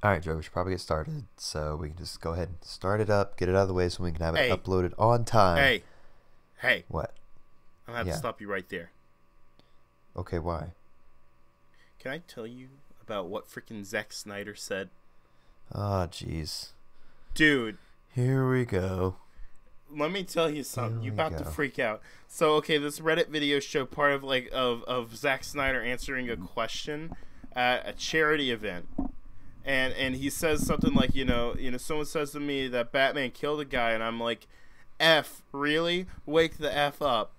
All right, Joe, we should probably get started. So we can just go ahead and start it up, get it out of the way so we can have it Hey. uploaded on time. Hey, What? I'm gonna have Yeah. to stop you right there. Okay, why? Can I tell you about what freaking Zack Snyder said? Oh, jeez. Dude, Here we go. let me tell you something. Here You're we about to go. freak out. So, okay, this Reddit video show part of of Zack Snyder answering a question at a charity event. And he says something like, someone says to me that Batman killed a guy, and I'm like, F, really? Wake the F up.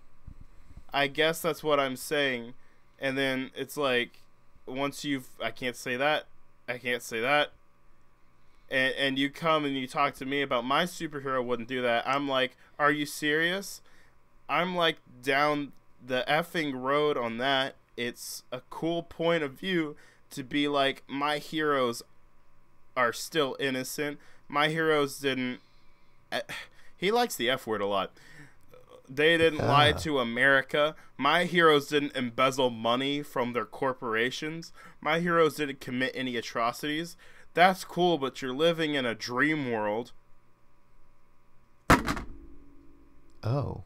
I guess that's what I'm saying. And then it's like, I can't say that. And you come and you talk to me about my superhero wouldn't do that. I'm like, are you serious? I'm like down the effing road on that. It's a cool point of view to be like, my heroes are still innocent. My heroes didn't. He likes the F word a lot. They didn't lie to America. My heroes didn't embezzle money from their corporations. My heroes didn't commit any atrocities. That's cool, but you're living in a dream world. Oh.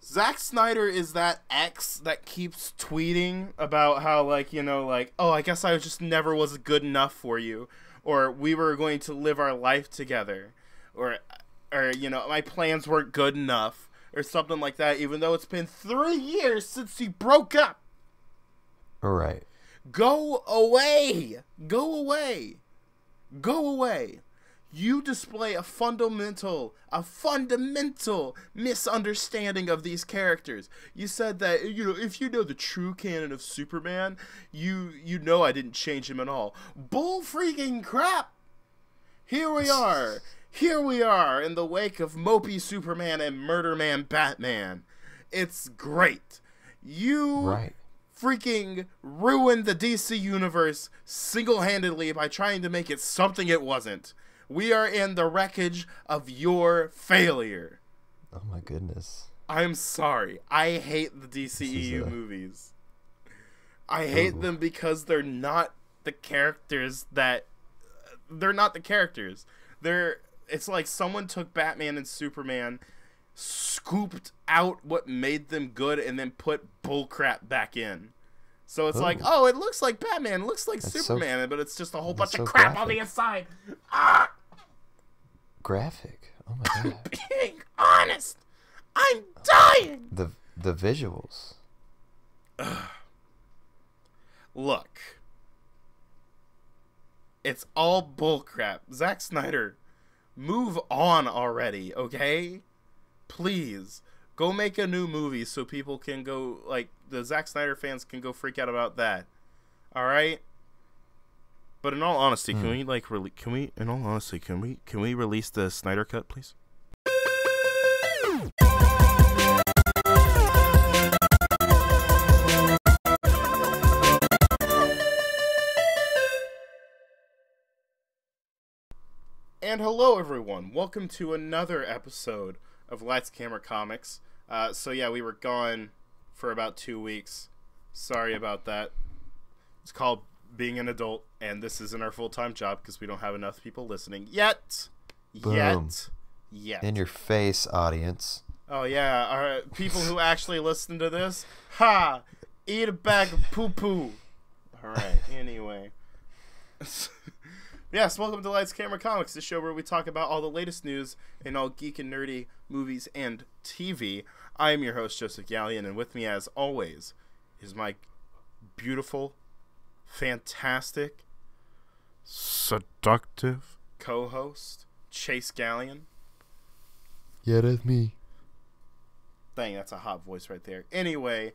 Zack Snyder is that ex that keeps tweeting about how, oh, I guess I just never was good enough for you. Or we were going to live our life together. Or my plans weren't good enough. Or something like that, even though it's been 3 years since he broke up. All right. Go away. Go away. Go away. You display a fundamental misunderstanding of these characters. You said that, if you know the true canon of Superman, you know I didn't change him at all. Bull freaking crap. Here we are in the wake of Mopey Superman and Murder Man Batman. It's great. Right. Freaking ruined the DC universe single-handedly by trying to make it something it wasn't. We are in the wreckage of your failure. Oh, my goodness. I'm sorry. I hate the DCEU movies. I hate them because they're not the characters that... They're not the characters. It's like someone took Batman and Superman, scooped out what made them good, and then put bullcrap back in. So it's like, oh, it looks like Batman, it looks like Superman, but it's just a whole bunch of crap on the inside. Ah! Graphic. Oh my god. I'm being honest. I'm dying. The visuals. Look. It's all bullcrap. Zack Snyder, move on already, okay? Please. Go make a new movie so people can go, the Zack Snyder fans can go freak out about that. Alright? But in all honesty, can we release the Snyder Cut, please? And hello, everyone. Welcome to another episode of Lights Camera Comics. We were gone for about 2 weeks. Sorry about that. It's called being an adult, and this isn't our full-time job because we don't have enough people listening yet. Boom. Yet. In your face, audience. Oh, yeah. Our people who actually listen to this, ha! Eat a bag of poo-poo. All right, anyway. Yes, welcome to Lights Camera Comics, the show where we talk about all the latest news in all geek and nerdy movies and TV. I am your host, Joseph Gallion, and with me, as always, is my beautiful, fantastic, seductive co-host, Chase Gallion. Yeah, that's me. Dang, that's a hot voice right there. Anyway,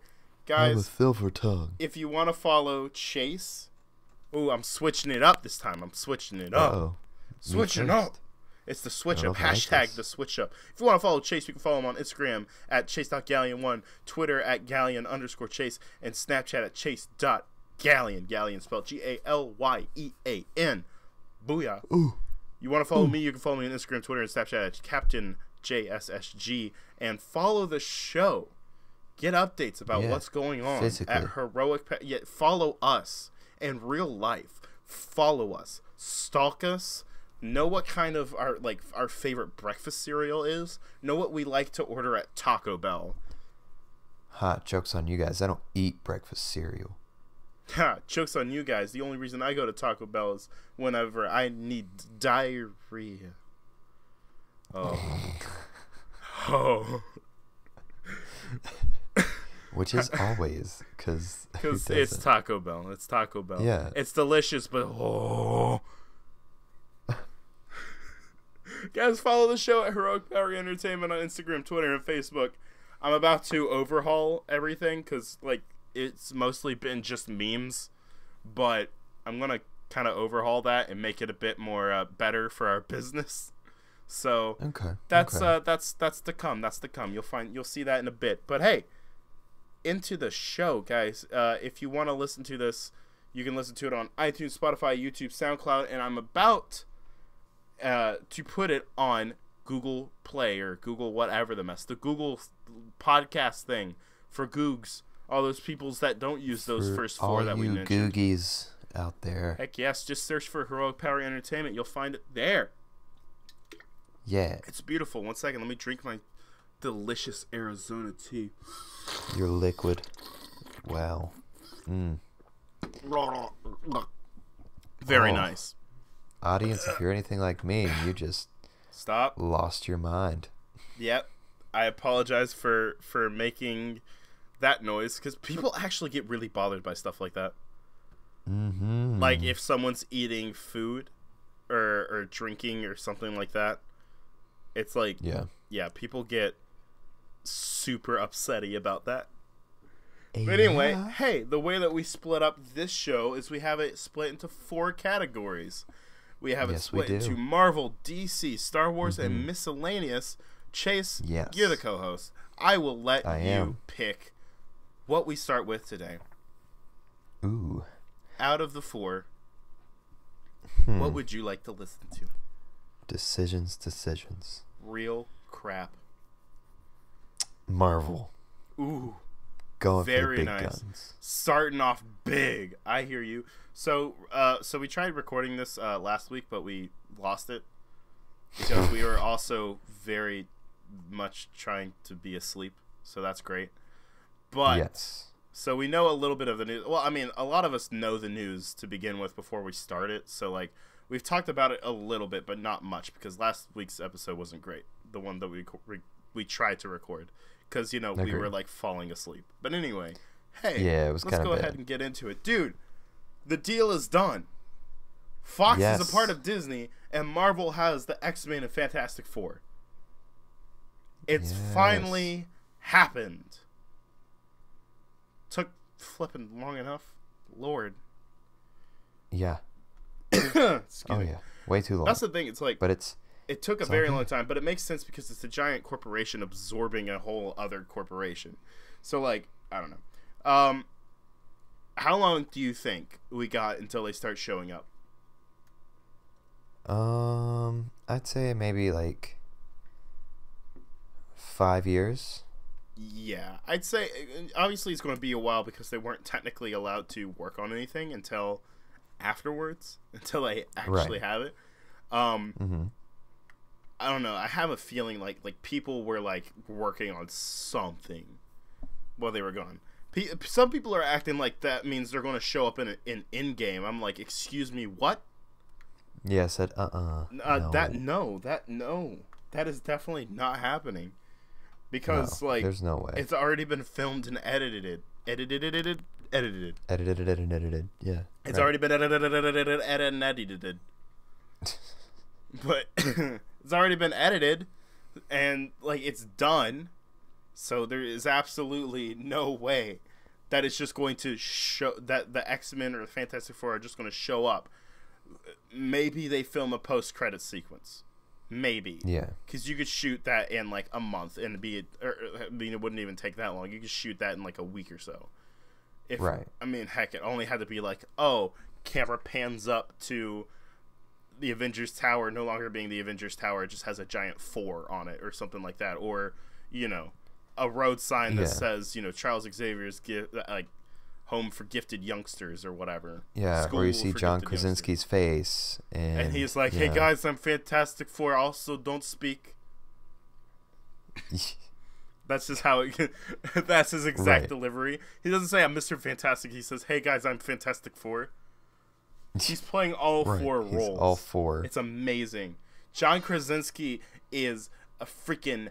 I'm a guys, silver tongue. if you want to follow Chase... Ooh, I'm switching it up this time. Uh-oh. Switching up. It's the switch I up. don't know if I like Hashtag this. the switch up. If you want to follow Chase, you can follow him on Instagram at chase.galleon1, Twitter at galleon_chase, and Snapchat at chase.galleon. Galleon spelled Galyean. Booyah. Ooh. You want to follow me, you can follow me on Instagram, Twitter, and Snapchat at Captain JSSG, and follow the show. Get updates about what's going on physically. at Heroic. Follow us in real life. follow us, stalk us, know what kind of our favorite breakfast cereal is, know what we like to order at Taco Bell. Ha, joke's on you guys. I don't eat breakfast cereal. Ha, joke's on you guys. The only reason I go to Taco Bell is whenever I need diarrhea. Oh. Oh. Which is always, because it's Taco Bell. It's Taco Bell. Yeah. It's delicious, but guys, follow the show at Heroic Power Entertainment on Instagram, Twitter, and Facebook. I'm about to overhaul everything because, like, it's mostly been just memes, but I'm gonna kind of overhaul that and make it a bit more better for our business. So that's to come. That's to come. You'll see that in a bit. But hey, into the show, guys. If you want to listen to this, you can listen to it on iTunes, Spotify, YouTube, SoundCloud, and I'm about to put it on Google Play or Google whatever the Google podcast thing for Googs. All those peoples that don't use those first four that we mentioned. All you Googies out there. Heck yes, just search for Heroic Power Entertainment. You'll find it there. Yeah. It's beautiful. One second, let me drink my delicious Arizona tea. Your liquid. Wow. Very nice. Audience, if you're anything like me, you just stop. Lost your mind. Yep. I apologize for making that noise because people actually get really bothered by stuff like that. Mm-hmm. Like if someone's eating food or drinking or something like that. It's like, yeah, people get super upsetty about that. But anyway, hey, the way that we split up this show is we have it split into 4 categories. We have it split into Marvel, DC, Star Wars, and miscellaneous. Chase, you're the co-host. I will let you pick what we start with today. Ooh. Out of the 4, what would you like to listen to? Decisions. Real crap. Marvel. Ooh. Going very for the big nice. guns. Starting off big. I hear you. So we tried recording this last week, but we lost it because we were also very much trying to be asleep. So that's great. But so we know a little bit of the news. Well, I mean, a lot of us know the news to begin with before we start it. So like we've talked about it a little bit, but not much because last week's episode wasn't great. The one that we tried to record because we were like falling asleep. But anyway, hey, let's go ahead and get into it, dude. The deal is done. Fox is a part of Disney, and Marvel has the X-Men and Fantastic Four. It's finally happened. Took flipping long enough, Lord. Yeah. Excuse me. Yeah, way too long. That's the thing. It's like, but it took a very long time, but it makes sense because it's a giant corporation absorbing a whole other corporation. So, like, I don't know. How long do you think we got until they start showing up? I'd say maybe like 5 years. Yeah, I'd say obviously it's going to be a while because they weren't technically allowed to work on anything until afterwards, until they actually have it. I don't know. I have a feeling like people were like working on something while they were gone. Some people are acting like that means they're going to show up in in-game. I'm like, excuse me, what? Yeah, I said no. That is definitely not happening. Because there's no way. It's already been filmed and edited. Edited. Yeah. It's already been edited. But it's already been edited and like it's done. So there is absolutely no way that it's just going to show that the X-Men or the Fantastic Four are just going to show up. Maybe they film a post-credit sequence. Maybe. Yeah. Because you could shoot that in like a month and it wouldn't even take that long. You could shoot that in like a week or so. Right. I mean, heck, it only had to be like, camera pans up to the Avengers Tower no longer being the Avengers Tower. It just has a giant 4 on it or something like that. Or, a road sign that says, Charles Xavier's home for gifted youngsters or whatever. Yeah, School or you see for John gifted Krasinski's face, and he's like, "Hey guys, I'm Fantastic Four. Also, don't speak." That's just how it, that's his exact delivery. He doesn't say I'm Mr. Fantastic. He says, "Hey guys, I'm Fantastic Four." He's playing all four roles. He's all four. It's amazing. John Krasinski is a freaking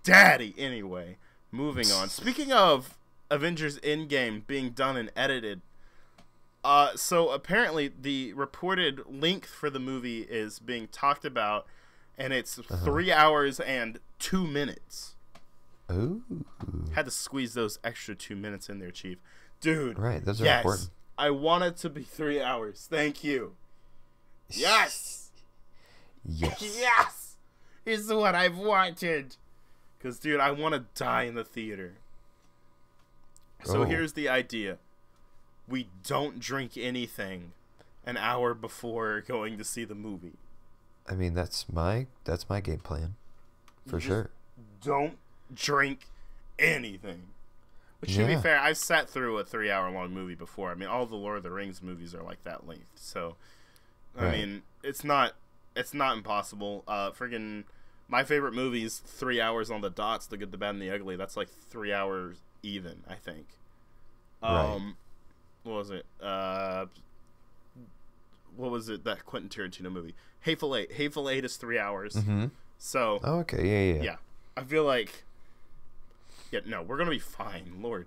daddy. Anyway, moving on. Speaking of Avengers Endgame being done and edited, so apparently the reported length for the movie is being talked about, and it's 3 hours and 2 minutes. Ooh. Had to squeeze those extra 2 minutes in there, Chief. Dude. Right, those are important. I want it to be 3 hours. Thank you. Yes. Yes. Yes. Is what I've wanted. Because, dude, I want to die in the theater. So here's the idea. We don't drink anything an hour before going to see the movie. I mean, that's my game plan. For sure. Don't drink anything. Which, to be fair, I've sat through a 3 hour long movie before. I mean, all the Lord of the Rings movies are like that length. So, I mean, it's not impossible. Friggin' my favorite movie is 3 hours on the dots, The Good, the Bad, and the Ugly. That's like 3 hours even, I think. What was it? What was it, that Quentin Tarantino movie? Hateful Eight. Hateful Eight is 3 hours. Mm-hmm. So. Oh, okay, Yeah. I feel like. Yeah, no, we're gonna be fine. Lord,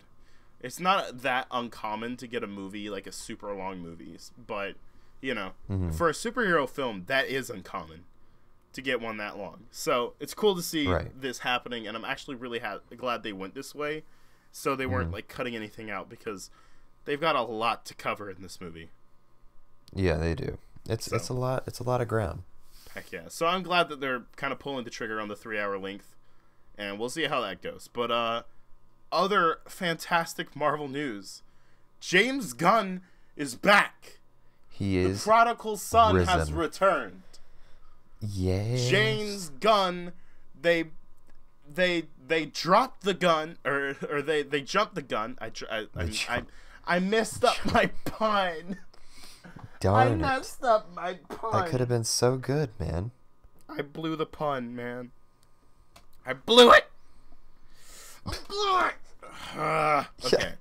it's not that uncommon to get a movie like a super long movie, but you know, for a superhero film, that is uncommon to get one that long. So it's cool to see this happening, and I'm actually really glad they went this way, so they weren't like cutting anything out, because they've got a lot to cover in this movie. Yeah, they do. It's a lot. It's a lot of ground. Heck yeah! So I'm glad that they're kind of pulling the trigger on the 3 hour length. And we'll see how that goes. But other fantastic Marvel news. James Gunn is back. He is. The prodigal son has returned. Yes. James Gunn, they dropped the gun, or they jumped the gun. I messed up my pun. Darn I messed up my pun. That could have been so good, man. I blew the pun, man. I blew it. Okay.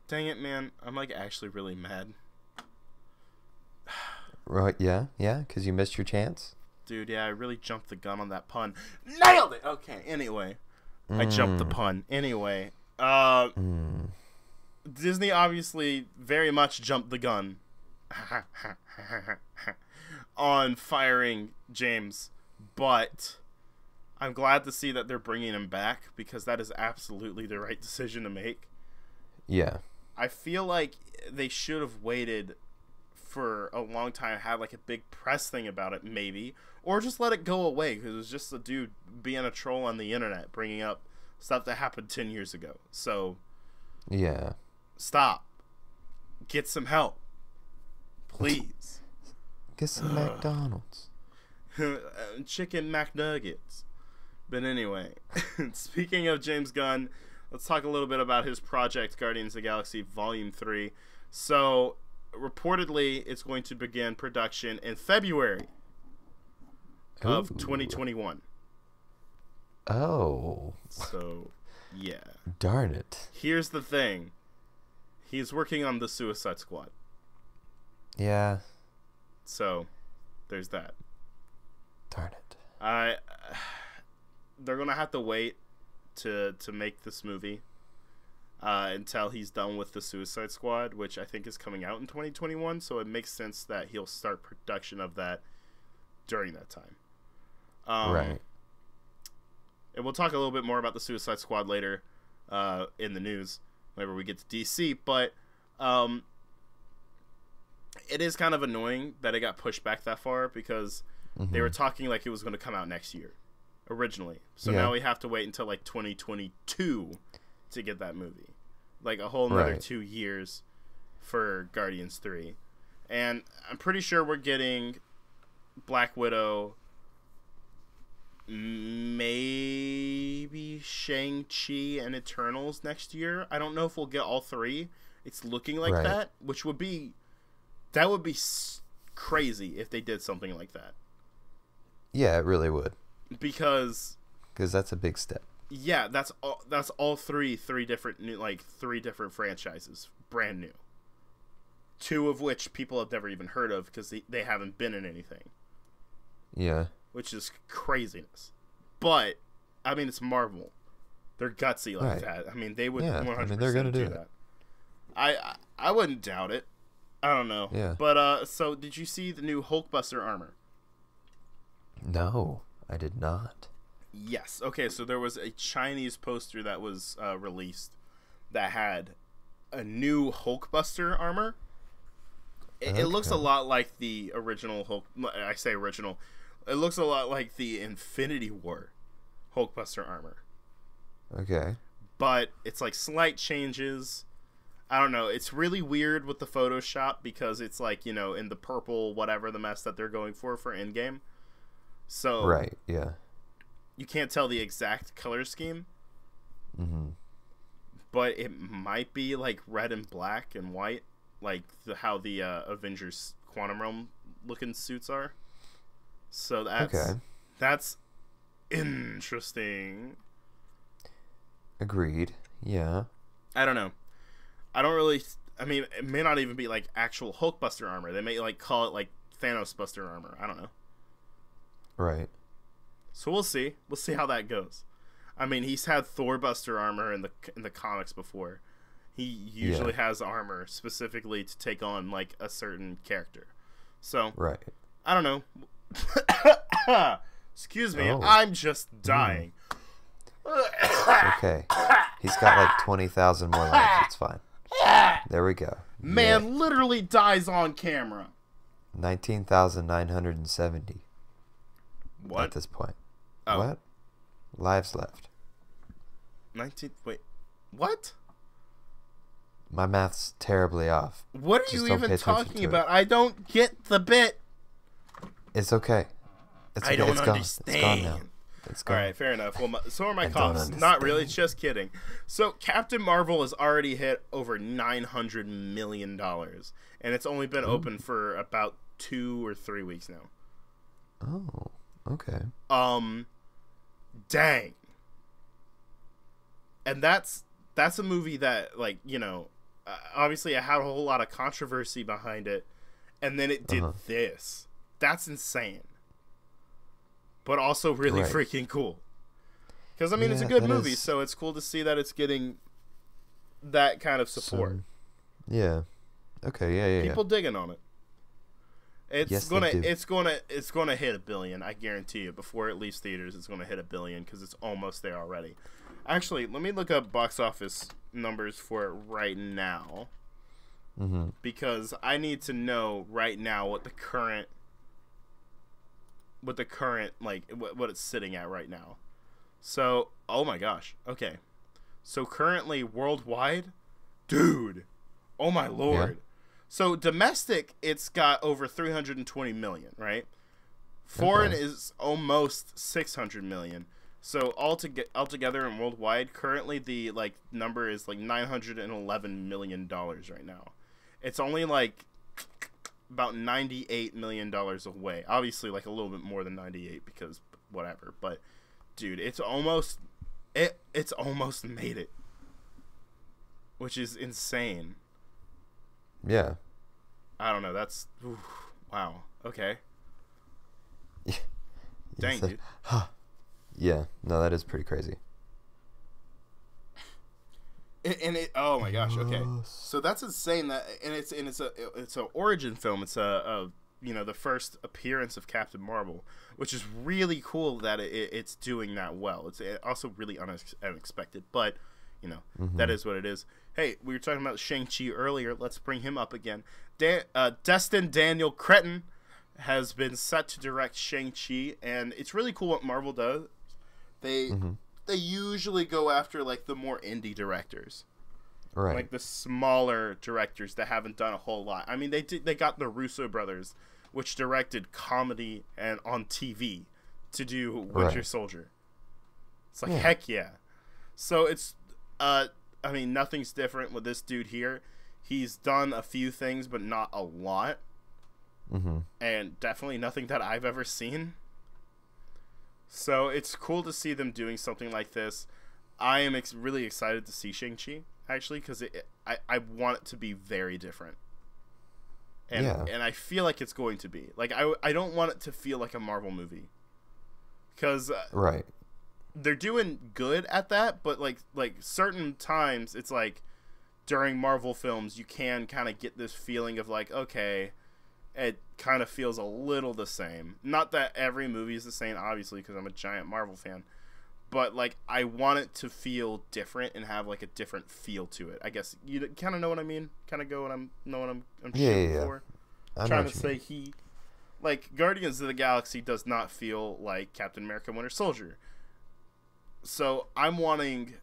Dang it, man. I'm like actually really mad. Right? Yeah. Because you missed your chance. Dude, yeah, I really jumped the gun on that pun. Nailed it. Okay. Anyway, I jumped the pun. Anyway, Disney obviously very much jumped the gun on firing James, but I'm glad to see that they're bringing him back, because that is absolutely the right decision to make. Yeah. I feel like they should have waited for a long time, had like a big press thing about it, maybe, or just let it go away, because it was just a dude being a troll on the internet, bringing up stuff that happened 10 years ago. So, yeah. Stop. Get some help. Please. Get some McDonald's. Chicken McNuggets. But anyway, speaking of James Gunn, let's talk a little bit about his project, Guardians of the Galaxy Volume 3. So, reportedly, it's going to begin production in February of 2021. Oh. So, yeah. Darn it. Here's the thing. He's working on the Suicide Squad. Yeah. So, there's that. Darn it. They're gonna have to wait to make this movie until he's done with the Suicide Squad, which I think is coming out in 2021. So it makes sense that he'll start production of that during that time. Right. And we'll talk a little bit more about the Suicide Squad later in the news whenever we get to DC. But it is kind of annoying that it got pushed back that far, because they were talking like it was going to come out next year originally. So now we have to wait until like 2022 to get that movie. Like a whole another 2 years for Guardians 3. And I'm pretty sure we're getting Black Widow maybe Shang-Chi and Eternals next year. I don't know if we'll get all three. It's looking like Right. that, which would be crazy if they did something like that. Yeah, it really would. Because That's a big step. yeah, that's all three different franchises, brand new. Two of which people have never even heard of because they haven't been in anything. Yeah. Which is craziness. But I mean, it's Marvel. They're gutsy like Right. that. I mean, they would Yeah, 100% they're gonna do do that. I wouldn't doubt it. I don't know. Yeah. But so did you see the new Hulkbuster armor? No, I did not. Yes. Okay, so there was a Chinese poster that was released that had a new Hulkbuster armor. It looks a Okay. lot like the original Hulk. I say original. It looks a lot like the Infinity War Hulkbuster armor. Okay. But it's like slight changes. I don't know. It's really weird with the Photoshop because it's like, in the purple, whatever the mess that they're going for Endgame. So Right, yeah. you can't tell the exact color scheme, Mm-hmm. but it might be like red and black and white, like how the Avengers Quantum Realm looking suits are. So that's interesting. Agreed. Yeah. I don't know. I don't really. I mean, it may not even be like actual Hulkbuster armor. They may like call it like Thanos Buster armor. I don't know. Right. So we'll see. We'll see how that goes. I mean, he's had Thor Buster armor in the comics before. He usually has armor specifically to take on like a certain character. So Right. I don't know. Excuse me. Oh. I'm just dying. It's okay. He's got like 20,000 more lives. It's fine. There we go. Man literally dies on camera. 19,970 What? at this point. Oh. What? Lives left. 19. Wait. What? My math's terribly off. What are Just you don't pay even attention talking to it. about? I don't get the bit. It's okay. It's okay. I don't It's gone. understand. It's gone now. It's All gone. right, fair enough. Well, so are my I don't costs. Not really, understand. just kidding. So Captain Marvel has already hit over $900 million, and it's only been open for about 2 or 3 weeks now. Oh, okay. Dang. And that's a movie that, like, obviously it had a whole lot of controversy behind it, and then it did this. That's insane. But also really Right. freaking cool. Because, I mean, it's a Yeah, good that movie, is- so it's cool to see that it's getting that kind of support. Yeah. Okay. Yeah. People digging on it. It's Yes, they gonna do. it's gonna hit $1 billion. I guarantee you. Before it leaves theaters, it's gonna hit $1 billion because it's almost there already. Actually, let me look up box office numbers for it right now Mm-hmm. because I need to know right now what the current like what it's sitting at right now. So, oh my gosh. Okay. So currently worldwide, dude. Oh my lord. Yeah. So domestic, it's got over 320 million, right? Foreign Okay. is almost 600 million. So altogether and worldwide, currently the like number is like $911 million right now. It's only like about $98 million away. Obviously, like a little bit more than 98 because whatever. But dude, it's almost made it, which is insane. Yeah. I don't know. That's wow. Okay. Dang, Yes, dude. Yeah. No, that is pretty crazy. And it. Oh my gosh. Okay. So that's insane. It's a origin film. It's the first appearance of Captain Marvel, which is really cool that it's doing that well. It's also really unexpected, but that is what it is. Hey, we were talking about Shang-Chi earlier. Let's bring him up again. Destin Daniel Cretton has been set to direct Shang-Chi, and it's really cool what Marvel does. They usually go after like the more indie directors, Right. like the smaller directors that haven't done a whole lot. I mean, they got the Russo brothers, which directed comedy and on TV, to do Winter Right. Soldier. It's like, Yeah. heck yeah. So it's, I mean, nothing's different with this dude here. He's done a few things, but not a lot. Mm-hmm. And definitely nothing that I've ever seen. So it's cool to see them doing something like this. I am really excited to see Shang-Chi, actually, because I want it to be very different. And I feel like it's going to be. Like, I don't want it to feel like a Marvel movie. Because Right. they're doing good at that, but like certain times, it's like during Marvel films, you can kind of get this feeling of like, okay, it kind of feels a little the same. Not that every movie is the same, obviously, because I'm a giant Marvel fan. But, like, I want it to feel different and have, like, a different feel to it. I guess you kind of know what I mean? Kind of know what I'm shooting for? I Trying to say like, Guardians of the Galaxy does not feel like Captain America Winter Soldier. So, I'm wanting,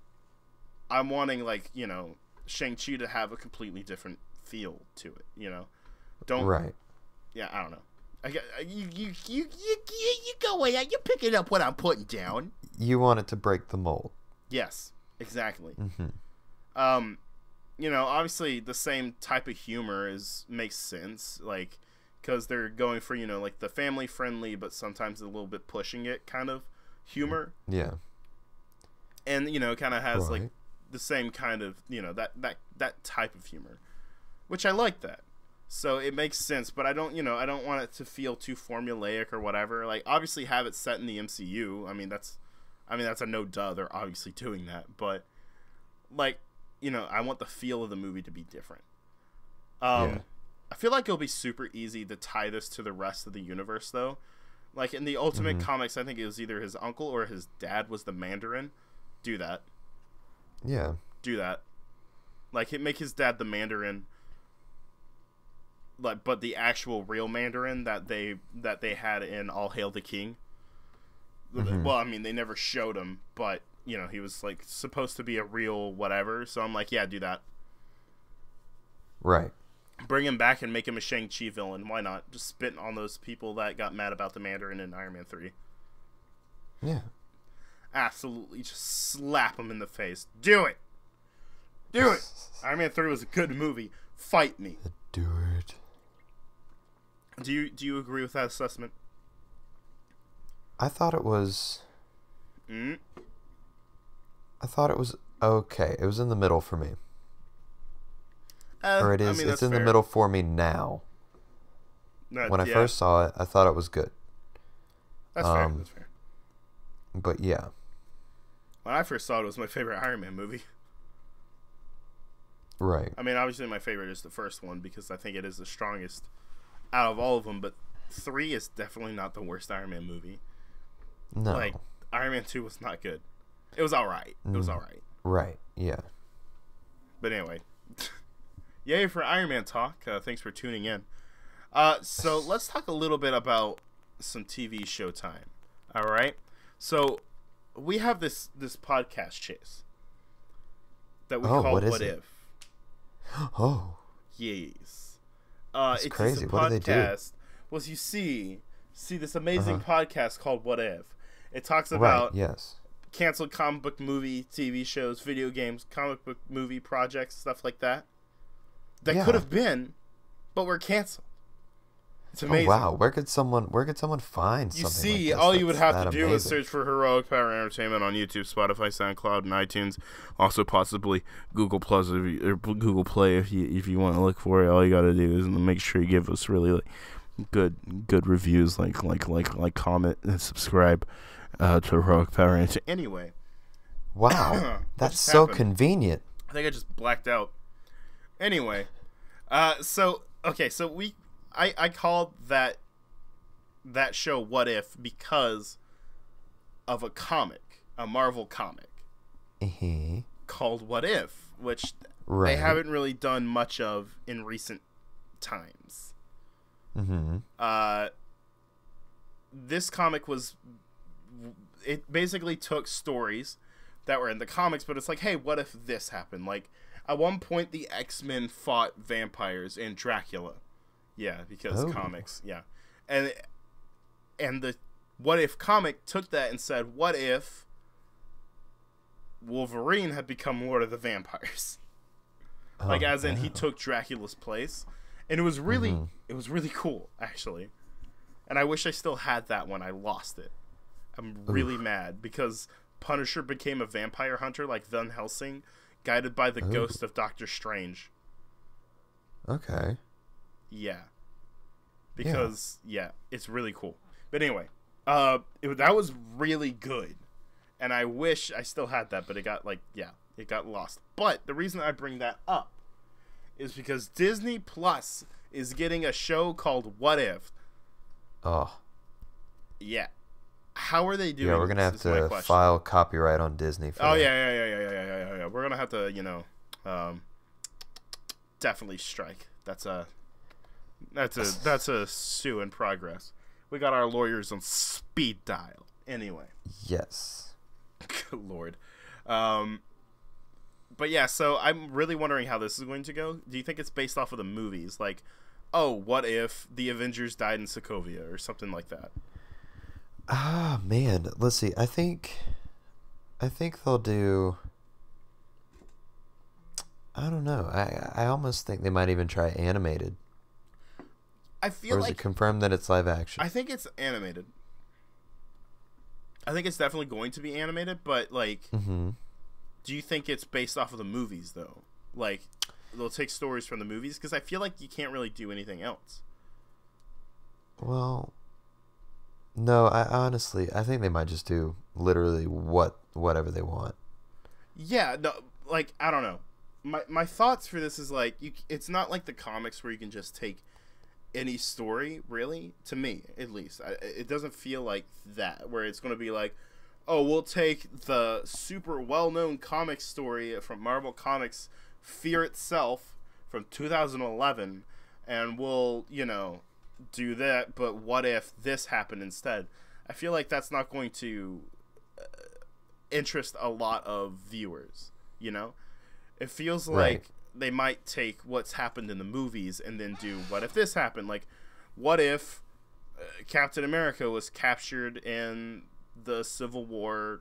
like, you know, Shang-Chi to have a completely different feel to it, you know? Right. Yeah, I don't know. You go away. You're picking up what I'm putting down. You want it to break the mold. Yes, exactly. Mm-hmm. You know, obviously the same type of humor makes sense, like, because they're going for, you know, like the family friendly, but sometimes a little bit pushing it kind of humor. Yeah. And, you know, kind of has Right. like the same kind of, you know, that type of humor, which I like that. So it makes sense, but I don't want it to feel too formulaic or whatever. Like, obviously have it set in the MCU. I mean, that's a no duh. They're obviously doing that, but like, you know, I want the feel of the movie to be different. Yeah. I feel like it'll be super easy to tie this to the rest of the universe, though. Like in the Ultimate Comics, I think it was either his uncle or his dad was the Mandarin. Do that. Yeah. Do that. Like, make his dad the Mandarin. Like, but the actual real Mandarin that they had in All Hail the King. Well, I mean, they never showed him, but you know, he was like supposed to be a real whatever. So I'm like, yeah, do that. Right. Bring him back and make him a Shang-Chi villain. Why not? Just spit on those people that got mad about the Mandarin in Iron Man 3. Yeah. Absolutely, just slap him in the face. Do it. Do it. Iron Man 3 was a good movie. Fight me. Do it. Do you agree with that assessment? I thought it was. Mm? I thought it was okay. It was in the middle for me. Or it is. I mean, it's in fair. the middle for me now. When I Yeah, first saw it, I thought it was good. that's fair. That's fair. But yeah. When I first saw it, it was my favorite Iron Man movie. Right. I mean, obviously my favorite is the first one because I think it is the strongest out of all of them. But 3 is definitely not the worst Iron Man movie. No. Like, Iron Man 2 was not good. It was alright. It was alright. Right. Yeah. But anyway. Yay for Iron Man talk. Thanks for tuning in. So let's talk a little bit about some TV show time. Alright? So we have this podcast, Chase, that we call What If. Oh. Yes. That's it's crazy. A podcast. What do they do? Was you see this amazing podcast called What If. It talks about yes. canceled comic book movie, TV shows, video games, comic book movie projects, stuff like that. That could have been, but were canceled. It's amazing. Oh wow, where could someone find You something see, like this? all you would have to do is amazing? search for Heroic Power Entertainment on YouTube, Spotify, SoundCloud, and iTunes. Also, possibly Google Plus or Google Play if you want to look for it. All you got to do is make sure you give us really good reviews, like comment and subscribe to Heroic Power Entertainment. Anyway, Wow, that's so convenient. I think I just blacked out. Anyway, so I called that show What If because of a comic, a Marvel comic called What If, which they haven't really done much of in recent times. This comic it basically took stories that were in the comics, but it's like, hey, what if this happened? Like, at one point, the X-Men fought vampires and Dracula. Yeah, because comics, yeah. And What If comic took that and said, what if Wolverine had become Lord of the Vampires? Like, as in, he took Dracula's place. And it was really, it was really cool, actually. And I wish I still had that when I lost it. I'm really mad, because Punisher became a vampire hunter like Van Helsing, guided by the ghost of Doctor Strange. Okay. Yeah. Because, it's really cool. But anyway, that was really good. And I wish I still had that, but it got, it got lost. But the reason I bring that up is because Disney Plus is getting a show called What If. Oh. Yeah. How are they doing? Yeah, we're gonna have to file copyright on Disney for that. Yeah. We're gonna have to, definitely strike. That's a sue in progress. We got our lawyers on speed dial. Anyway. Yes. Good Lord. But yeah, so I'm really wondering how this is going to go. Do you think it's based off of the movies? Like, oh, what if the Avengers died in Sokovia or something like that? Ah, man. Let's see. I think they'll do... I don't know. I almost think they might even try animated. I feel or is it confirmed that it's live action? I think it's animated. I think it's definitely going to be animated, but do you think it's based off of the movies though? Like, they'll take stories from the movies, because I feel like you can't really do anything else. Well, no. I think they might just do literally whatever they want. Yeah, no, like, I don't know. My thoughts for this is like, it's not like the comics where you can just take any story, really, to me at least. It doesn't feel like that, where it's going to be like, oh, we'll take the super well-known comic story from Marvel Comics, Fear Itself, from 2011, and we'll, do that, but what if this happened instead? I feel like that's not going to interest a lot of viewers, It feels like they might take what's happened in the movies and then do, what if this happened? Like, what if Captain America was captured in the Civil War,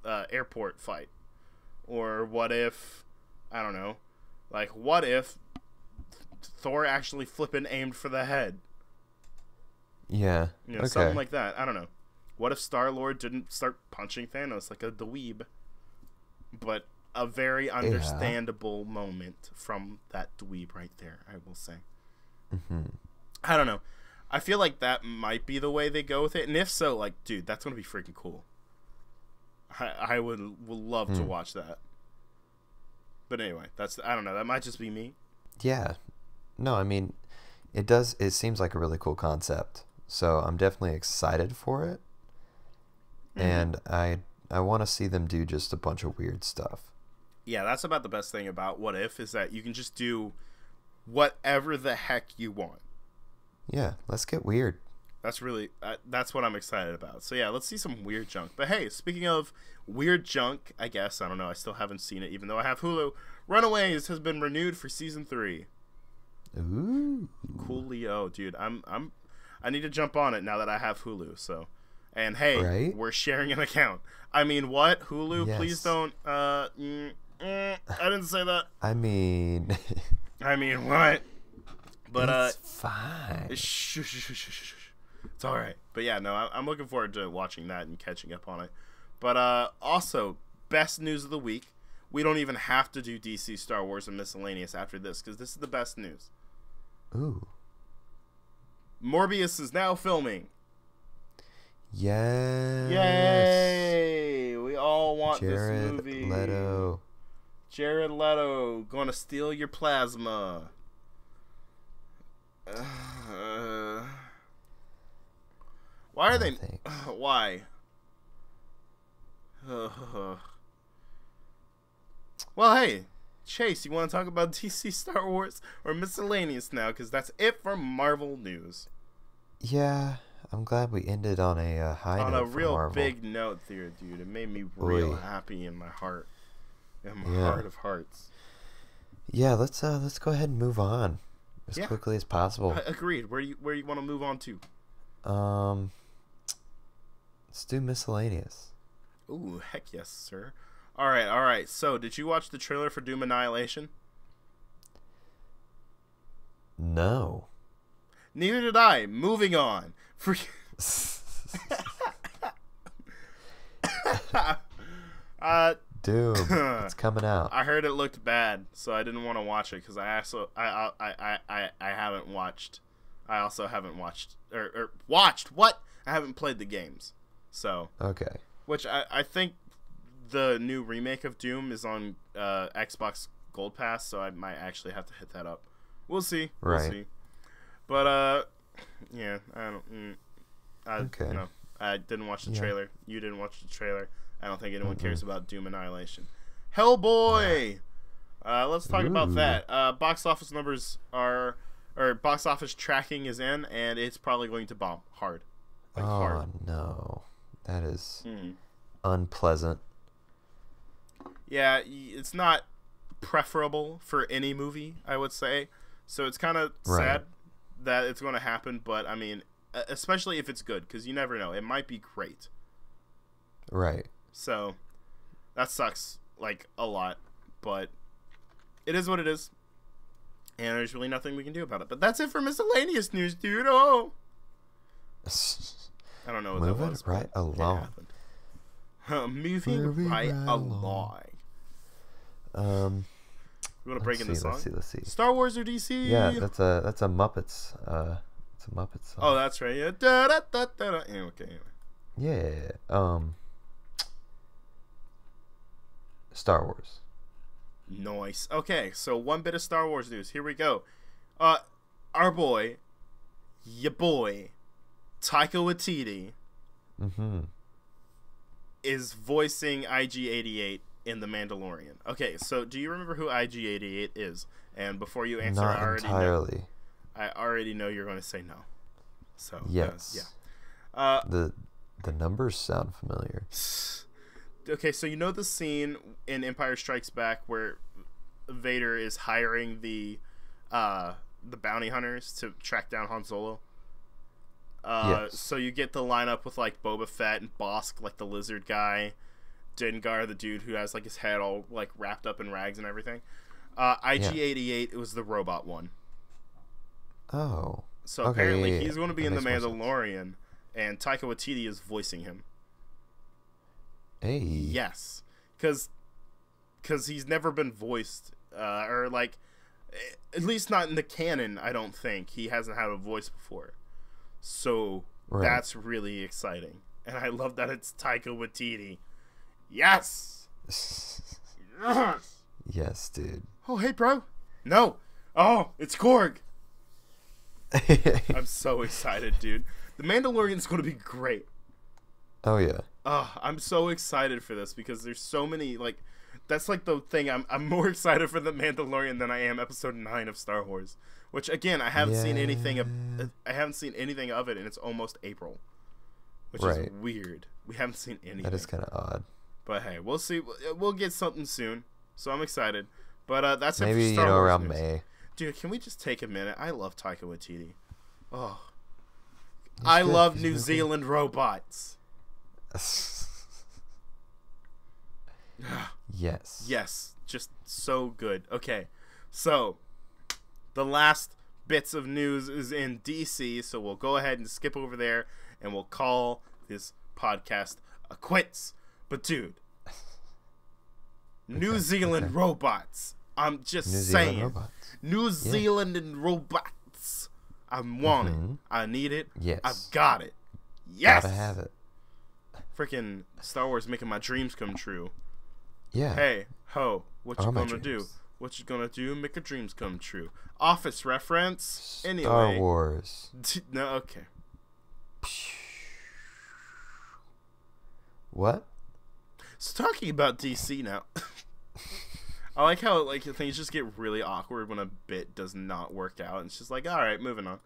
airport fight? Or what if, I don't know, like, what if Thor actually flipping aimed for the head? Yeah. Something like that. I don't know. What if Star-Lord didn't start punching Thanos like a dweeb? But a very understandable moment from that dweeb right there, I will say. I don't know. I feel like that might be the way they go with it. And if so, like, dude, that's going to be freaking cool. I would love to watch that. But anyway, I don't know. That might just be me. Yeah. No, I mean, it seems like a really cool concept. So I'm definitely excited for it. And I want to see them do just a bunch of weird stuff. Yeah, that's about the best thing about What If, is that you can just do whatever the heck you want. Yeah, let's get weird. That's really, that's what I'm excited about. So yeah, let's see some weird junk. But hey, speaking of weird junk, I guess, I don't know, I still haven't seen it, even though I have Hulu. Runaways has been renewed for season 3. Ooh. Coolio, dude. I need to jump on it now that I have Hulu, so. And hey, we're sharing an account. I mean, what? Hulu, please don't, I didn't say that. I mean what? But it's fine. Shh. It's all right. But yeah, no, I'm looking forward to watching that and catching up on it. But also, best news of the week. We don't even have to do DC, Star Wars, and miscellaneous after this, because this is the best news. Ooh. Morbius is now filming. Yes. Yay! We all want this movie. Jared Leto gonna steal your plasma. Why are they? Why? Well, hey, Chase, you want to talk about DC, Star Wars, or miscellaneous now? Because that's it for Marvel news. Yeah, I'm glad we ended on a high note. On a real big note there, dude. It made me real happy in my heart. In my heart of hearts. Yeah, let's go ahead and move on as quickly as possible. Agreed. Where you want to move on to? Let's do miscellaneous. Ooh, heck yes, sir. All right. So, did you watch the trailer for Doom Annihilation? No. Neither did I. Moving on. Doom. It's coming out. I heard it looked bad, so I didn't want to watch it because I haven't watched. I also haven't watched or watched what? I haven't played the games. So okay. Which I think the new remake of Doom is on Xbox Gold Pass, so I might actually have to hit that up. We'll see. Right. We'll see. But yeah, I don't. Okay. You know, I didn't watch the trailer. You didn't watch the trailer. I don't think anyone cares about Doom Annihilation. Hellboy. Let's talk about that. Box office numbers are, or box office tracking is in, and it's probably going to bomb hard. Like hard. No, that is unpleasant. Yeah, it's not preferable for any movie, I would say. So it's kind of sad that it's going to happen, but I mean, especially if it's good, because you never know. It might be great. Right. So that sucks, like, a lot, but it is what it is, and there's really nothing we can do about it. But that's it for miscellaneous news, dude. Oh, I don't know what that was. Moving right along. Moving right along. You want to break in the song? Let's see. Star Wars or DC? Yeah, that's a Muppets. It's a Muppets song. Oh, that's right. Yeah. Da, da, da, da, da. Anyway, okay. Yeah. Star Wars. Nice. Okay, so one bit of Star Wars news. Here we go. Our boy, ya boy, Taika Waititi, is voicing IG-88 in The Mandalorian. Okay, so do you remember who IG-88 is? And before you answer, Not entirely. I already know you're going to say no. So yes. Yeah. The numbers sound familiar. Okay, so you know the scene in Empire Strikes Back where Vader is hiring the bounty hunters to track down Han Solo? Yes. So you get the lineup with, like, Boba Fett and Bosk, like the lizard guy, Dengar, the dude who has, like, his head all, like, wrapped up in rags and everything. IG-88, it was the robot one. Oh. So apparently he's going to be in The Mandalorian, and Taika Waititi is voicing him. Hey. Yes, because he's never been voiced, or, like, at least not in the canon. I don't think he hasn't had a voice before, so that's really exciting, and I love that it's Taika Waititi. Yes. Yes, dude. Oh, hey, bro. No. Oh, it's Korg. I'm so excited, dude. The Mandalorian's going to be great. Oh yeah. I'm so excited for this because there's so many, like, that's like the thing. I'm more excited for The Mandalorian than I am Episode 9 of Star Wars, which again I haven't seen anything of. I haven't seen anything of it, and it's almost April, which is weird. We haven't seen anything. That is kind of odd. But hey, we'll see. We'll get something soon, so I'm excited. But that's maybe it for Star Wars around news. May. Dude, can we just take a minute? I love Taika Waititi. Oh, I love New Zealand robots. Yes. Yes, just so good. Okay, so the last bits of news is in DC, so we'll go ahead and skip over there, and we'll call this podcast a quits. But dude, New Zealand robots. I'm just saying. New Zealand and robots. I want it. I need it. Yes. I've got it. Yes. Gotta have it. Freaking Star Wars making my dreams come true. Yeah. Hey, ho, what you gonna do? What you gonna do? Make your dreams come true. Office reference. Anyway. Star Wars. No, okay. What? So talking about DC now. I like how, like, things just get really awkward when a bit does not work out. And it's just like, all right, moving on.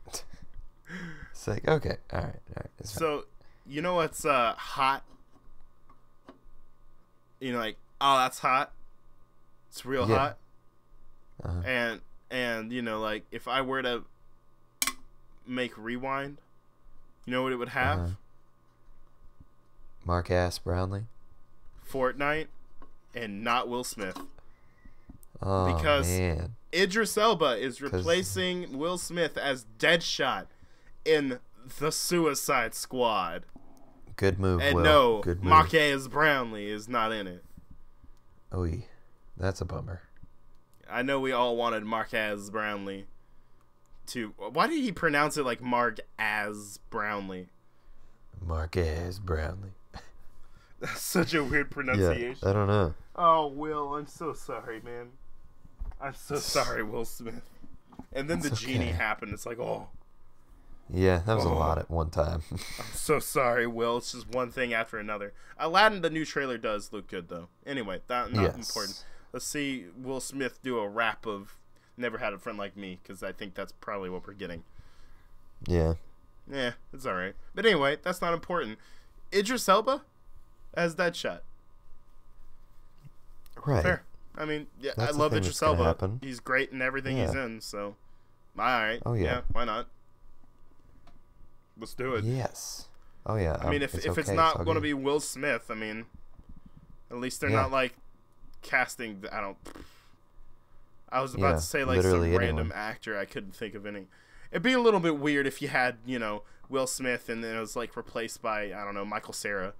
It's like, okay, all right. So, you know what's hot? You know, like, oh, that's hot. It's real hot. And you know, like, if I were to make Rewind, you know what it would have? Mark Ass Brownlee. Fortnite, and not Will Smith. Oh, Because man. Idris Elba is replacing Will Smith as Deadshot in The Suicide Squad. Good move, And Will. no, Good move. Marquez Brownlee is not in it. Oy. That's a bummer. I know we all wanted Marquez Brownlee to... Why did he pronounce it like Mark as Brownlee? Marquez Brownlee. That's such a weird pronunciation. Yeah, I don't know. Oh, Will, I'm so sorry, man. I'm so sorry, Will Smith. And then the genie happened. It's like, oh. Yeah, that was a lot at one time. I'm so sorry, Will. It's just one thing after another. Aladdin, the new trailer, does look good, though. Anyway, that's not important. Let's see Will Smith do a rap of Never Had a Friend Like Me, because I think that's probably what we're getting. Yeah. Yeah, it's alright. But anyway, that's not important. Idris Elba as Deadshot. Right. Fair. I mean, yeah, That's I love Idris Elba. happen. He's great in everything he's in, so alright. Oh, yeah. Why not? Let's do it. Yes. Oh, yeah. I mean, if it's not going to be Will Smith, I mean, at least they're not, like, casting... I was about to say, like, some random actor. I couldn't think of any. It'd be a little bit weird if you had, you know, Will Smith and then it was, like, replaced by, I don't know, Michael Cera.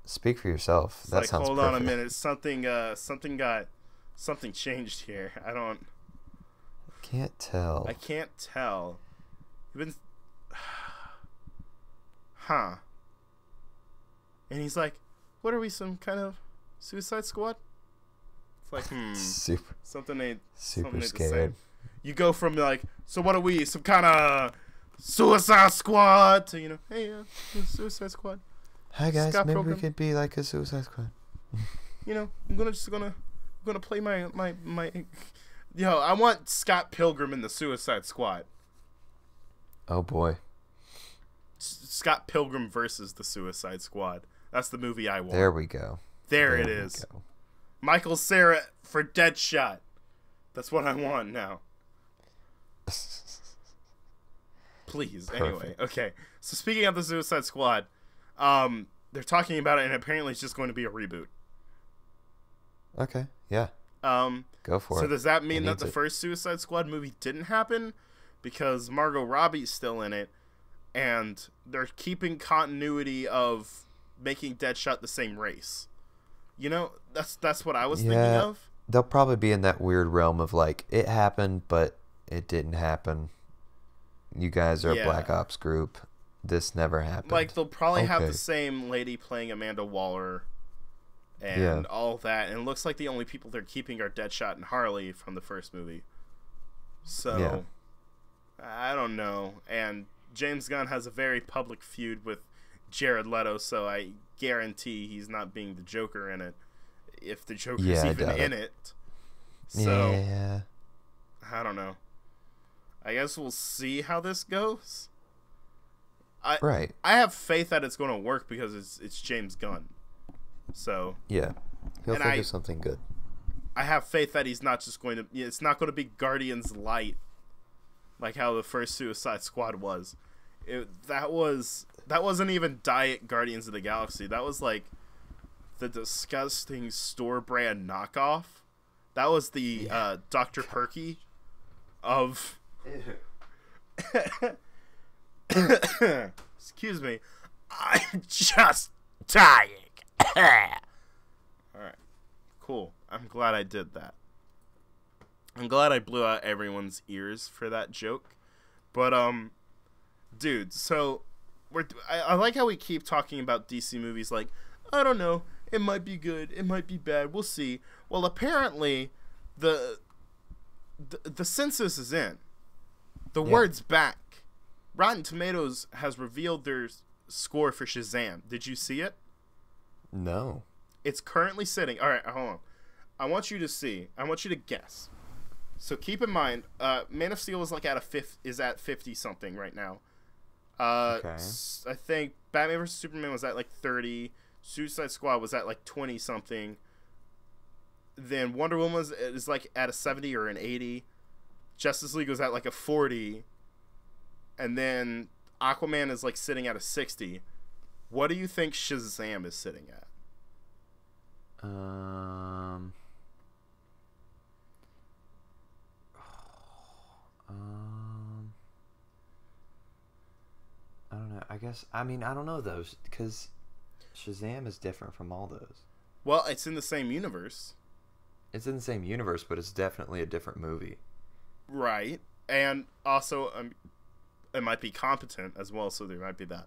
Speak for yourself. It's that like, sounds hold perfect. on a minute. Something changed here. Can't tell. I can't tell. You've been... Huh. And he's like, what are we, some kind of Suicide Squad? It's like, something ain't super the scared. same. You go from like, so what are we, some kind of Suicide Squad to, you know, hey, Suicide Squad. Hi guys, Scott maybe Pilgrim. we could be like a Suicide Squad. You know, I'm gonna play my yo, I want Scott Pilgrim in the Suicide Squad. Oh boy. Scott Pilgrim versus the Suicide Squad. That's the movie I want. There we go. There it is. Go. Michael Cera for Deadshot. That's what I want now. Please. Perfect. Anyway, okay. So speaking of the Suicide Squad, they're talking about it, and apparently it's just going to be a reboot. Okay. Yeah. Go for it. So does that mean that the first Suicide Squad movie didn't happen? Because Margot Robbie's still in it, and they're keeping continuity of making Deadshot the same race. You know, that's what I was thinking of. They'll probably be in that weird realm of like, it happened, but it didn't happen. You guys are a Black Ops group. This never happened. Like, they'll probably have the same lady playing Amanda Waller and all that. And it looks like the only people they're keeping are Deadshot and Harley from the first movie. So, I don't know. And James Gunn has a very public feud with Jared Leto, so I guarantee he's not being the Joker in it. If the Joker's even in it. So, I don't know. I guess we'll see how this goes. I have faith that it's going to work because it's James Gunn. So he'll think of something good. I have faith that he's not just going to. It's not going to be Guardians Light, like how the first Suicide Squad was. That wasn't even Diet Guardians of the Galaxy. That was like the disgusting store brand knockoff. That was the Dr. Perky of. Excuse me. I'm just dying. Alright. Cool. I'm glad I did that. I'm glad I blew out everyone's ears for that joke. But, dude, so I like how we keep talking about DC movies like, I don't know, it might be good, it might be bad, we'll see. Well, apparently, the census is in. The word's back. Rotten Tomatoes has revealed their score for Shazam. Did you see it? No. It's currently sitting. All right, hold on. I want you to guess. So keep in mind, Man of Steel is like at 50 something right now. I think Batman vs Superman was at like 30. Suicide Squad was at like 20 something. Then Wonder Woman is like at a 70 or an 80. Justice League was at like a 40. And then Aquaman is like sitting at a 60. What do you think Shazam is sitting at? Um, I don't know. I don't know those because Shazam is different from all those. Well, it's in the same universe. It's in the same universe, but it's definitely a different movie. Right. And also, it might be competent as well, so there might be that.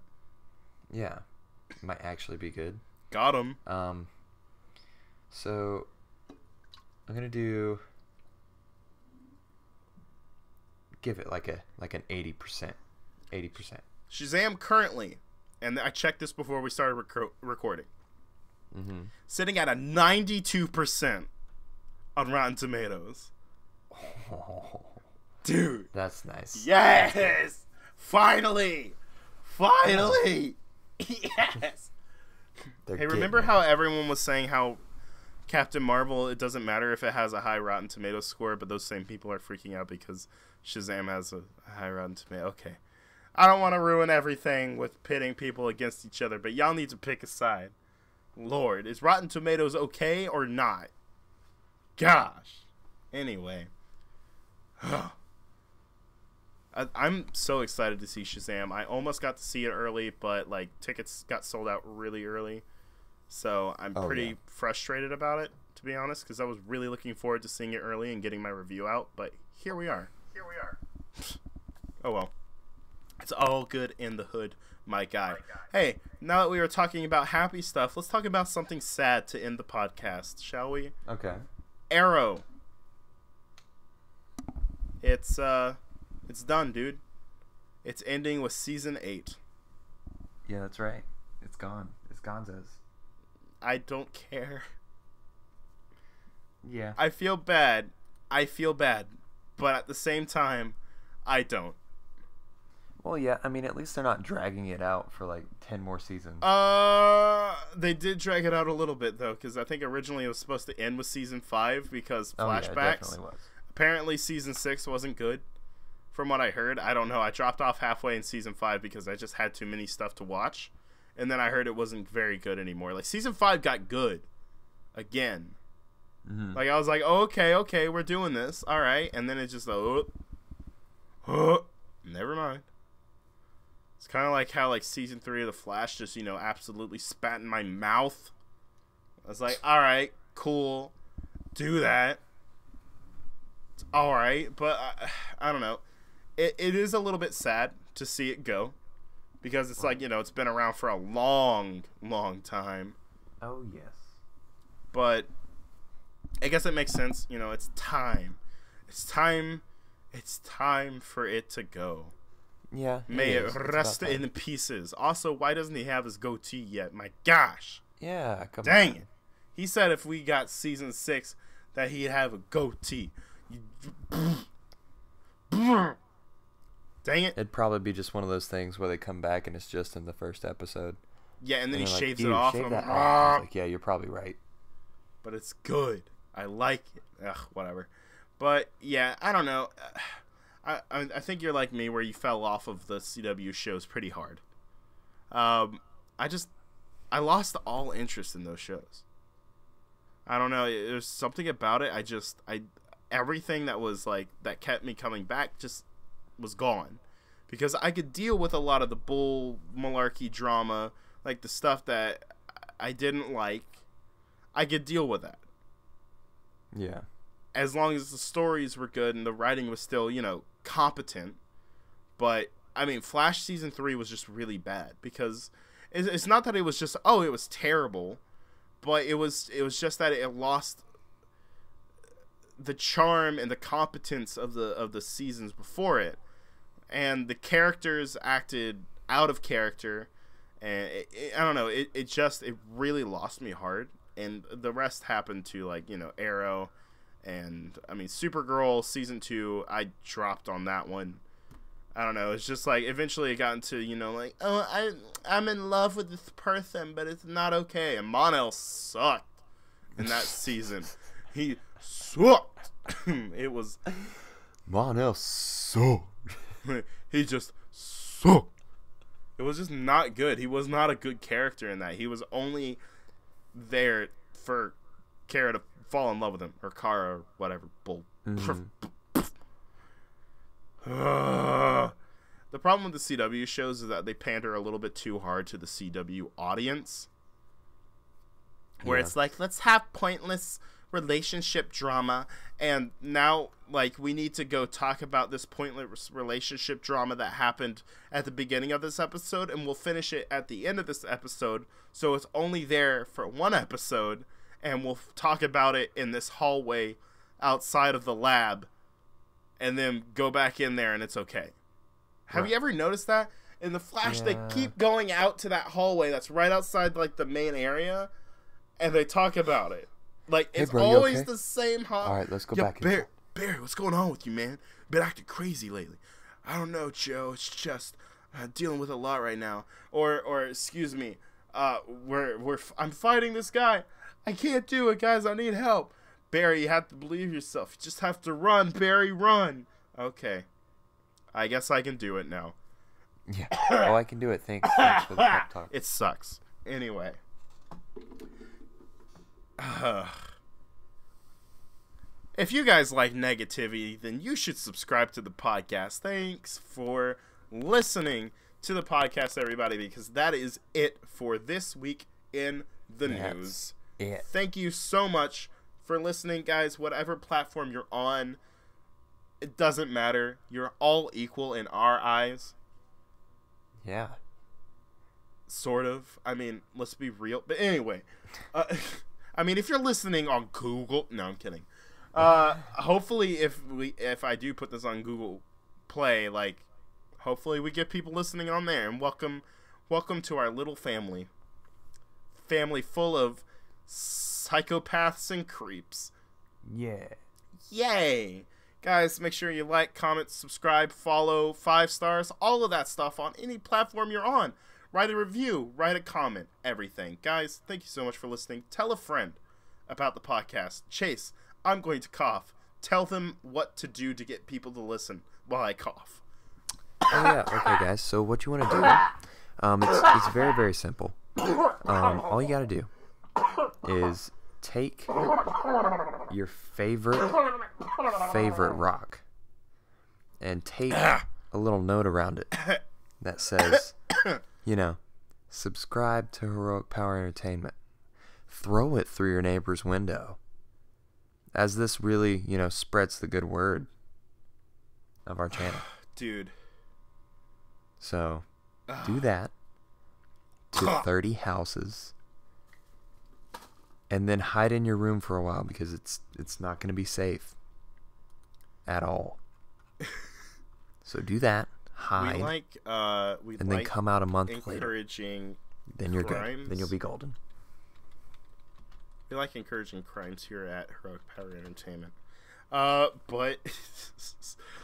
Yeah. It might actually be good. Got him. So I'm gonna give it like an 80%. 80%. Shazam currently, and I checked this before we started recording, sitting at a 92% on Rotten Tomatoes. Oh, dude, that's nice. Yes, finally, yes. Hey, remember how everyone was saying how Captain Marvel, it doesn't matter if it has a high Rotten Tomatoes score, but those same people are freaking out because Shazam has a high Rotten Tomato. Okay. I don't want to ruin everything with pitting people against each other, but y'all need to pick a side. Lord, is Rotten Tomatoes okay or not? Gosh. Anyway. I'm so excited to see Shazam. I almost got to see it early, but like tickets got sold out really early. So I'm pretty frustrated about it, to be honest, because I was really looking forward to seeing it early and getting my review out. But here we are. Oh well. It's all good in the hood, my guy. Hey, now that we were talking about happy stuff, let's talk about something sad to end the podcast, shall we? Okay. Arrow. It's done, dude. It's ending with season 8. Yeah, that's right. It's gone. It's gonzos. I don't care. Yeah. I feel bad, but at the same time, I don't. Well, yeah, I mean, at least they're not dragging it out for like 10 more seasons. They did drag it out a little bit though, because I think originally it was supposed to end with season 5 because flashbacks. Yeah, it definitely was. Apparently, season 6 wasn't good, from what I heard. I don't know. I dropped off halfway in season 5 because I just had too many stuff to watch, and then I heard it wasn't very good anymore. Like season 5 got good, again. Mm-hmm. Like I was like, oh, okay, we're doing this, all right, and then it's just never mind. It's kind of like how like season 3 of The Flash just, absolutely spat in my mouth. I was like, all right, cool, do that. It's all right, but I don't know. It is a little bit sad to see it go because it's like, it's been around for a long, long time. Oh, yes. But I guess it makes sense. It's time. It's time for it to go. Yeah. May it rest in pieces. Also, why doesn't he have his goatee yet? My gosh. Yeah, come on. Dang it. He said if we got season 6 that he'd have a goatee. Dang it. It'd probably be just one of those things where they come back and it's just in the first episode. Yeah, and then he shaves it off. Shave that off. I was like, yeah, you're probably right. But it's good. I like it. Ugh, whatever. But, yeah, I don't know. I think you're like me where you fell off of the CW shows pretty hard. I lost all interest in those shows. I don't know. There's something about it. Everything that was like that kept me coming back just was gone, because I could deal with a lot of the bull malarkey drama, like the stuff that I didn't like. I could deal with that. Yeah. As long as the stories were good and the writing was still, competent. But I mean, Flash season 3 was just really bad because it's not that it was just it was terrible, but it was just that it lost the charm and the competence of the seasons before it, and the characters acted out of character, and I don't know, it really lost me hard, and the rest happened to like Arrow, and I mean Supergirl season 2 I dropped on that one. I don't know, it's just like eventually it got into like, I'm in love with this person but it's not okay, and Mon-El sucked in that season. He sucked. It was Mon-El sucked. He just sucked. It was just not good. He was not a good character in that. He was only there for Kara to fall in love with him, or Kara, or whatever. Bull. Mhm. The problem with the CW shows is that they pander a little bit too hard to the CW audience. Where it's like, let's have pointless relationship drama, and now, like, we need to go talk about this pointless relationship drama that happened at the beginning of this episode, and we'll finish it at the end of this episode, so it's only there for one episode, and we'll talk about it in this hallway outside of the lab, and then go back in there, and it's okay. Have you ever noticed that? In The Flash, they keep going out to that hallway that's right outside, like, the main area, and they talk about it. Like, it's bro, always okay? the same hall. All right, let's go back. Barry, what's going on with you, man? Been acting crazy lately. I don't know, Joe. It's just dealing with a lot right now. Or excuse me. I'm fighting this guy. I can't do it, guys. I need help. Barry, you have to believe yourself. You just have to run, Barry, run. Okay. I guess I can do it now. Yeah. Oh, I can do it. Thanks for the pep talk. It sucks. Anyway. If you guys like negativity, then you should subscribe to the podcast. Thanks for listening to the podcast, everybody, because that is it for this week in the news. Thank you so much for listening, guys. Whatever platform you're on, it doesn't matter. You're all equal in our eyes. Yeah. Sort of. I mean, let's be real. But anyway, I mean, if you're listening on Google, no, I'm kidding. Hopefully, if I do put this on Google Play, like, hopefully we get people listening on there. And welcome to our little family full of psychopaths and creeps. Yeah. Yay, guys! Make sure you like, comment, subscribe, follow, 5 stars, all of that stuff on any platform you're on. Write a review, write a comment, everything. Guys, thank you so much for listening. Tell a friend about the podcast. Chase, I'm going to cough. Tell them what to do to get people to listen while I cough. Oh, yeah. Okay, guys. So what you want to do, it's very, very simple. All you got to do is take your favorite rock and tape a little note around it that says, you know, subscribe to Heroic Power Entertainment. Throw it through your neighbor's window. As this really, you know, spreads the good word of our channel. Dude. So, do that to 30 houses. And then hide in your room for a while because it's not going to be safe at all. So do that. Hide. And then come out a month later. Then you're good. Then you'll be golden. We like encouraging crimes here at Heroic Power Entertainment. But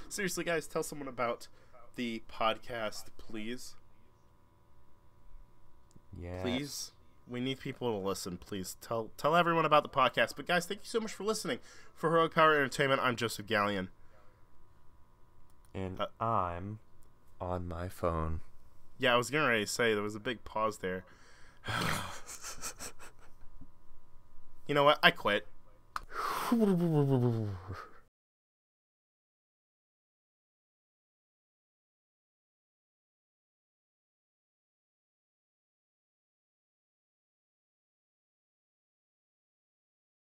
seriously, guys, tell someone about the podcast, please. Yeah. Please. We need people to listen. Please tell everyone about the podcast. But guys, thank you so much for listening. For Heroic Power Entertainment, I'm Joseph Gallion. And I'm on my phone. Yeah, I was getting ready to say there was a big pause there. You know what? I quit.